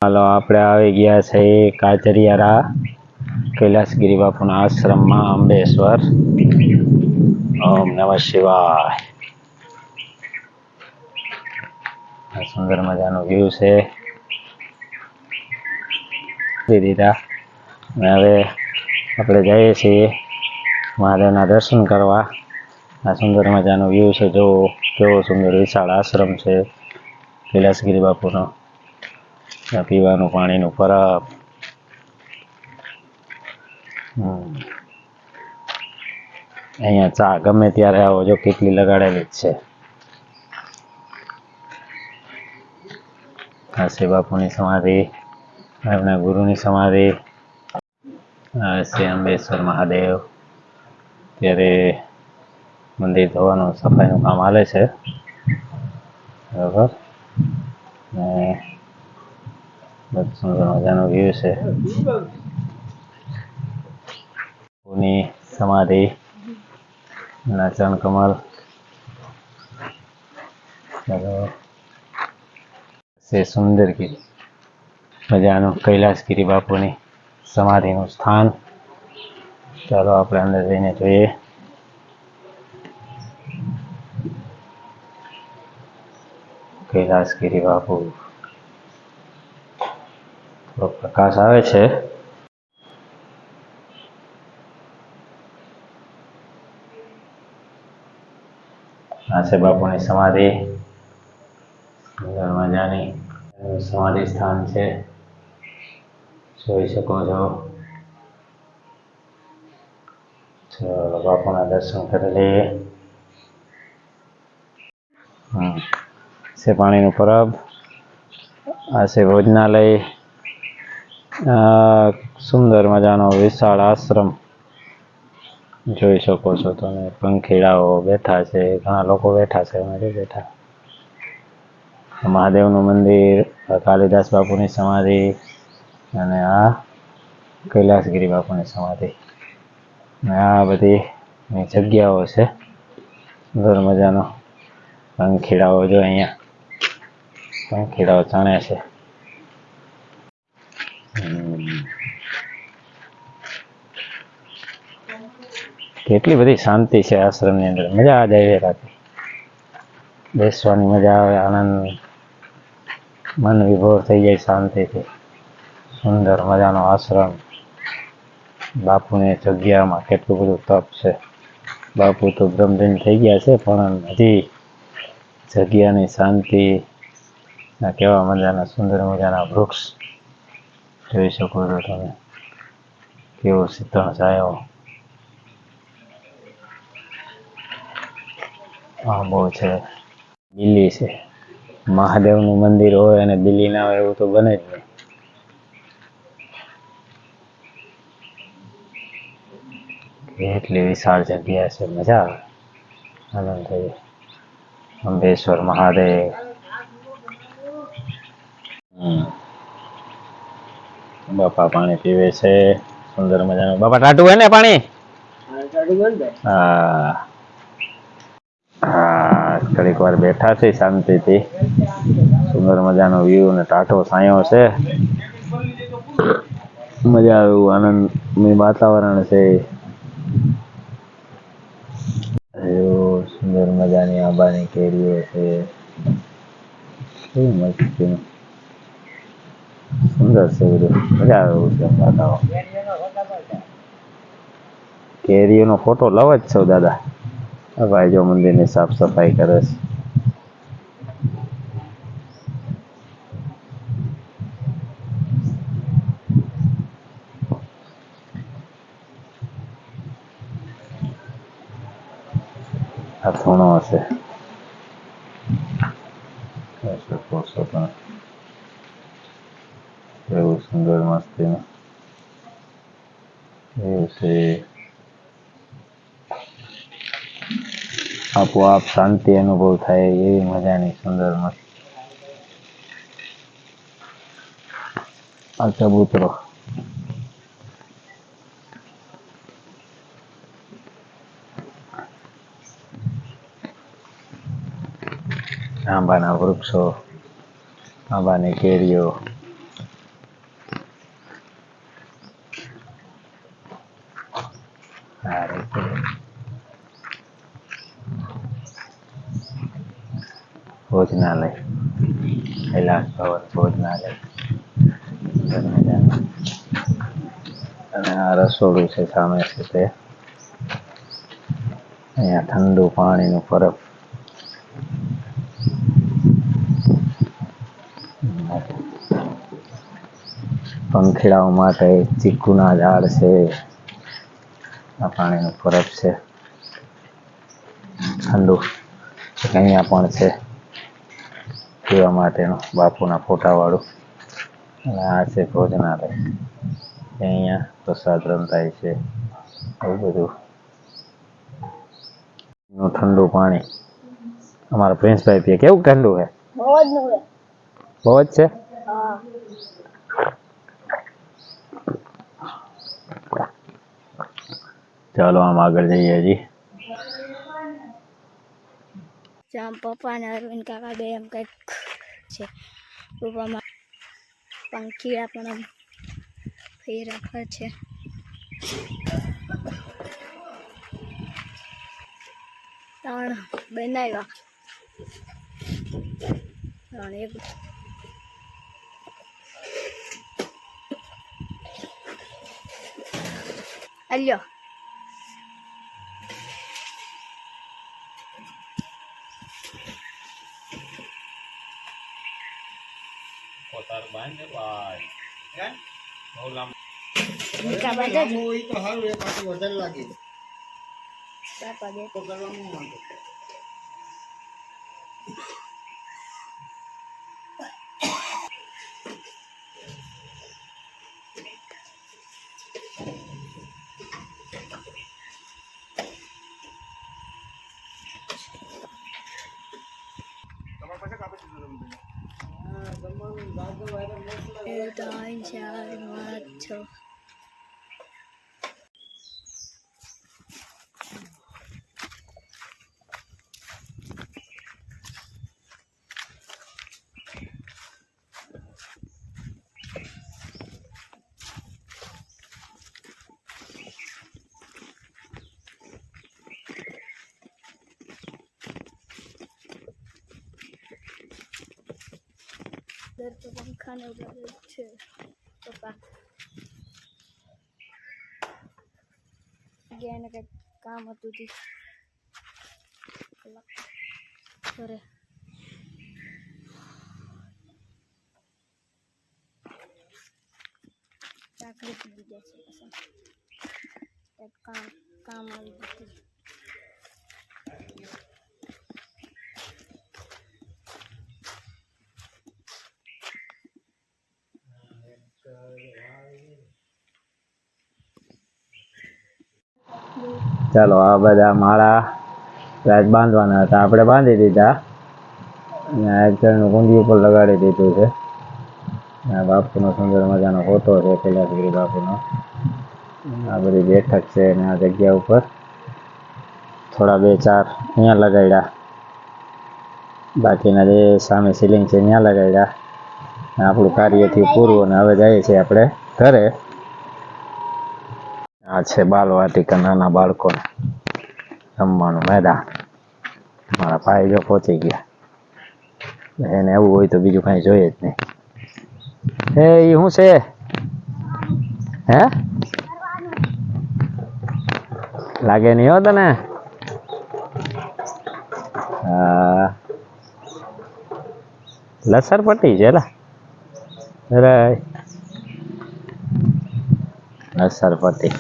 હાલો આપણે આવી ગયા છે કાજરિયારા કૈલાસગીરી બાપુના આશ્રમમાં અંબેશ્વર. ઓમ નમઃ શિવાય. આ સુંદર મજાનો વ્યૂ છે. દીધા હવે આપણે જઈએ છીએ મહાદેવના દર્શન કરવા. આ સુંદર મજાનો વ્યૂ છે. જો કેવો સુંદર વિશાળ આશ્રમ છે કૈલાસગીરી બાપુનો. પીવાનું પાણીનું પરબ. અહીંયા ચા ગમે ત્યારે આવો જો કેટલી લગાડેલી જ છે. આ છે બાપુની સમાધિ, આપણા ગુરુની સમાધિ. આ છે અંબેશ્વર મહાદેવ. ત્યારે મંદિર ધોવાનું સફાઈનું કામ હાલે છે. બરાબર. ને સુંદર મજાનો વ્યૂ છે. ની સમાધિ, નાચન કમલ. છે સુંદરગીરી મજાનું કૈલાસગીરી બાપુની સમાધિનું સ્થાન. ચાલો આપણે અંદર જઈને જોઈએ. કૈલાસગીરી બાપુ. થોડો પ્રકાશ આવે છે. આ છે બાપુની સમાધિ. સુંદર મજાની સમાધિ સ્થાન છે. જોઈ શકો છો. ચલો બાપુના દર્શન કરી લઈએ. છે પાણીનું પરબ. આ છે ભોજનાલય. સુંદર મજાનો વિશાળ આશ્રમ જોઈ શકો છો તમે. પંખીડાઓ બેઠા છે, ઘણા લોકો બેઠા છે, નથી બેઠા. મહાદેવનું મંદિર, કાલિદાસ બાપુની સમાધિ અને આ કૈલાસગીરી બાપુની સમાધિ. આ બધી જગ્યાઓ છે. સુંદર મજાનો પંખીડાઓ જો અહીંયા પંખીડાઓ ચણે છે. કેટલી બધી શાંતિ છે આશ્રમની અંદર. મજા આ જાય રાતે બેસવાની મજા આવે. આનંદ, મન વિભોર થઈ જાય શાંતિથી. સુંદર મજાનો આશ્રમ. બાપુની જગ્યામાં કેટલું બધું તપ છે. બાપુ તો બ્રહ્મલીન થઈ ગયા છે, પણ હજી જગ્યાની શાંતિ. કેવા મજાના સુંદર મજાના વૃક્ષ જોઈ શકો છો તમે. કેવો શીતળ છાયો. બહુ છે. બિલ્લી છે. મહાદેવનું મંદિર હોય અને બિલ્લી ના હોય એવું તો બને જ નહીં. કેટલી વિશાળ જગ્યા છે. મજા આવે, આનંદ થઈ. અંબેશ્વર મહાદેવ. બાપા પાણી પીવે છે. સુંદર મજાનું. બાપા ટાટું હોય ને પાણી? હા હા. થોડીક વાર બેઠા છે શાંતિથી. સુંદર મજાનો વ્યૂ અને ટાટો છાંયો છે. મજા આવે એવું આનંદમય વાતાવરણ છે. સુંદર મજાની આંબાની કેરીઓ છે. કેવી મસ્ત છે. સુંદર છે બધું. મજા આવે એવું છે વાતાવરણ. કેરીઓનો ફોટો લવ જ છો દાદા. આ ભાઈ જો મંદિરની સાફ સફાઈ કરે છે. આ ખૂણો હશે. એવું સુંદર મસ્તીનું એવું છે. આપોઆપ શાંતિ અનુભવ થાય એવી મજાની સુંદર મસ્ત. આ ચબૂતરો. આંબાના વૃક્ષો, આંબાની કેરીઓ. ભોજનાલય, કૈલાસ ભવન ભોજનાલય. સુંદર મજાનું. અને આ રસોડું છે સામે છે તે. અહીંયા ઠંડુ પાણીનું પરબ. પંખીડાઓ માટે ચીકુના ઝાડ છે. આ પાણીનું પરબ છે ઠંડુ. અહીંયા પણ છે પીવા માટેનું બાપુના ફોટા વાળું. અને આ છે ભોજનાલય. અહીંયા પ્રસાદ રંધાય છે એવું બધું. ઠંડુ પાણી અમારા પ્રિન્સભાઈ પીએ. કેવું ઠંડુ છે? બહુ જ છે. ચાલો આમ આગળ જઈએ હજી. પપ્પા ને અરવિંદ કાકા બે એમ કંઈક છે. પપ્પામાં પંખીડા પણ આમ ફેરા ફર છે. ત્રણ બનાવ્યા. ત્રણ એક અલ્યો. ત્રણ ચાર પાંચ છ. તો પંખા ને ઉડાડે છે પપ્પા. એને કંઈક કામ હતું તે કરે. ચાકરી પી જાય છે પછી કંઈક કામ આવી ગયું. ચાલો આ બધા માળા રાત બાંધવાના હતા, આપણે બાંધી દીધા. અને આ એક જણનું કુંડી ઉપર લગાડી દીધું છે. આ બાપુનો સુંદર મજાનો ફોટો છે કૈલાસગીરી બાપુનો. આ બધી બેઠક છે અને આ જગ્યા ઉપર થોડા બે ચાર અહીંયા લગાડ્યા. બાકીના જે સામે સીલિંગ છે ત્યાં લગાડ્યા. આપણું કાર્ય થયું પૂરું અને હવે જઈએ છીએ આપણે ઘરે. આ છે બાલવાટિકા, નાના બાળકોને રમવાનું મેદાન. મારા ભાઈ જો પહોંચી ગયા. એને એવું હોય તો બીજું કાંઈ જોઈએ જ નહીં. એ શું છે? હે લાગે નહીં હો તને? લસર પટ્ટી છે લા. લસર પટ્ટી.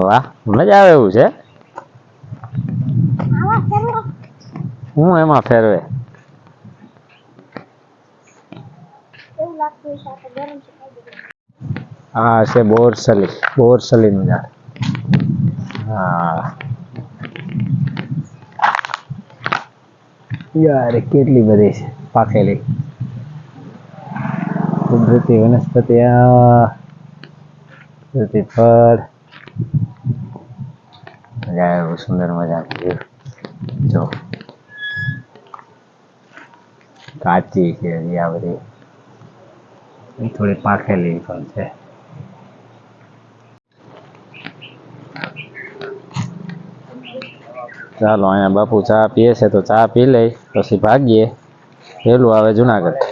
વાહ, મજા આવે એવું છે. હું એમાં ફેરવે આ છે બોરસલી. બોરસલીનું ઝાડ. હા યાર કેટલી બધી છે પાકેલી કુદરતી વનસ્પતિ. કુદરતી ફળ. મજા આવે સુંદર મજાનું. જો કાચી છે આ બધી. એ થોડી પાકેલી પણ છે. ચાલો અહીંયા બાપુ ચા પીએ છે તો ચા પી લઈ પછી ભાગીએ. પેલું આવે જુનાગઢ.